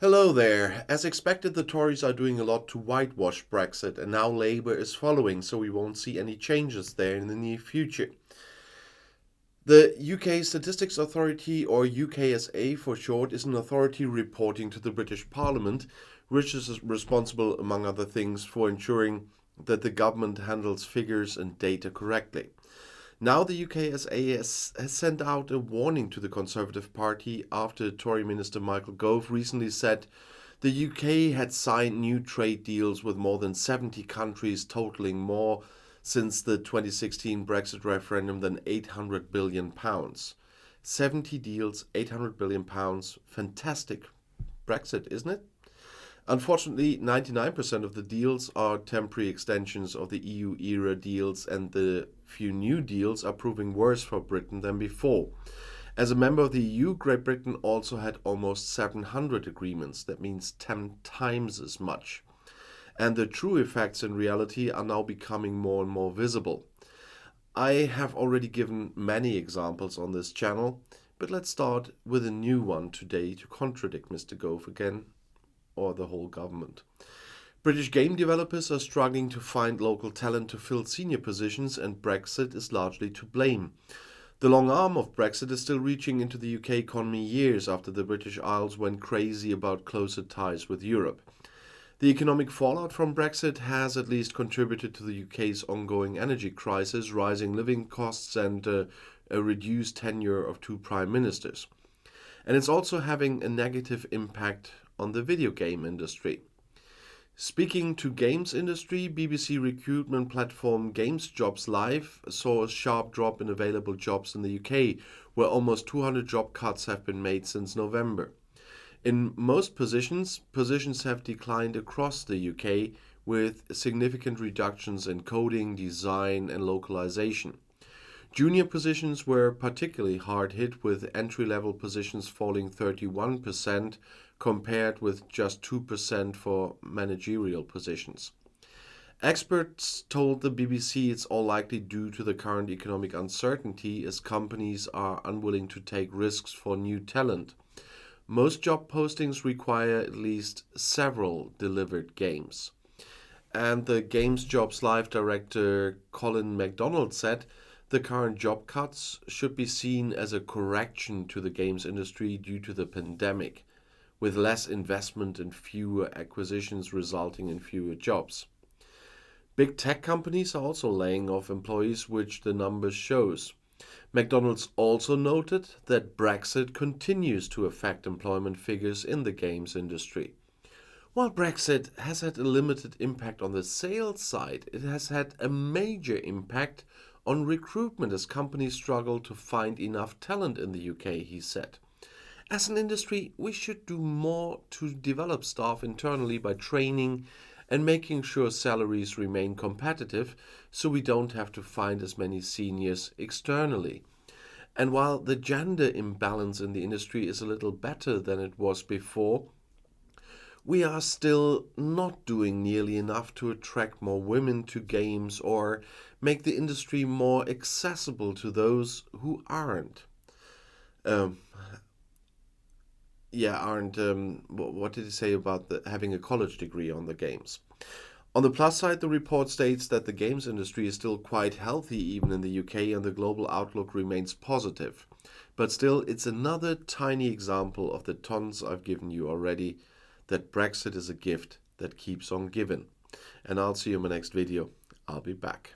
Hello there. As expected, the Tories are doing a lot to whitewash Brexit, and now Labour is following, so we won't see any changes there in the near future. The UK Statistics Authority, or UKSA for short, is an authority reporting to the British Parliament, which is responsible, among other things, for ensuring that the government handles figures and data correctly. Now the UKSA has sent out a warning to the Conservative Party after Tory Minister Michael Gove recently said the UK had signed new trade deals with more than 70 countries, totaling more since the 2016 Brexit referendum than £800 billion. 70 deals, £800 billion. Fantastic Brexit, isn't it? Unfortunately, 99% of the deals are temporary extensions of the EU-era deals, and the few new deals are proving worse for Britain than before. As a member of the EU, Great Britain also had almost 700 agreements. That means 10 times as much. And the true effects in reality are now becoming more and more visible. I have already given many examples on this channel, but let's start with a new one today to contradict Mr. Gove again, or the whole government. British game developers are struggling to find local talent to fill senior positions, and Brexit is largely to blame. The long arm of Brexit is still reaching into the UK economy years after the British Isles went crazy about closer ties with Europe. The economic fallout from Brexit has at least contributed to the UK's ongoing energy crisis, rising living costs, and a reduced tenure of two prime ministers. And it's also having a negative impact on the video game industry. Speaking to games industry, BBC recruitment platform Games Jobs Live saw a sharp drop in available jobs in the UK, where almost 200 job cuts have been made since November. In most positions have declined across the UK, with significant reductions in coding, design, and localization. Junior positions were particularly hard hit, with entry-level positions falling 31%, compared with just 2% for managerial positions. Experts told the BBC it's all likely due to the current economic uncertainty, as companies are unwilling to take risks for new talent. Most job postings require at least several delivered games. And the Games Jobs Live director Colin MacDonald said the current job cuts should be seen as a correction to the games industry due to the pandemic, with less investment and fewer acquisitions resulting in fewer jobs. Big tech companies are also laying off employees, which the numbers shows. McDonald's also noted that Brexit continues to affect employment figures in the games industry. While Brexit has had a limited impact on the sales side, it has had a major impact on recruitment, as companies struggle to find enough talent in the UK, he said. As an industry, we should do more to develop staff internally by training and making sure salaries remain competitive, so we don't have to find as many seniors externally. And while the gender imbalance in the industry is a little better than it was before, we are still not doing nearly enough to attract more women to games or make the industry more accessible to those who aren't. What did he say about having a college degree on the games? On the plus side, the report states that the games industry is still quite healthy even in the UK, and the global outlook remains positive. But still, it's another tiny example of the tons I've given you already, that Brexit is a gift that keeps on giving. And I'll see you in my next video. I'll be back.